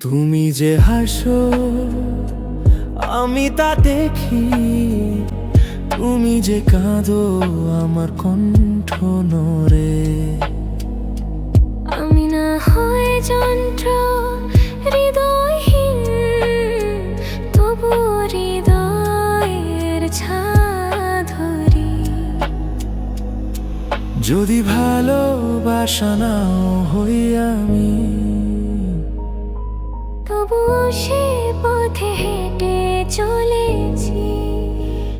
তুমি যে হাসো আমি তা দেখি, তুমি যে কাঁদো আমার কণ্ঠ নড়ে। আমি না হয় যন্ত্র হৃদয়হীন, তবু হৃদয়ের ছায়া ধরি। যদি ভালোবাসা নাও হই আমি, তবু সে পথে হেঁটে চলে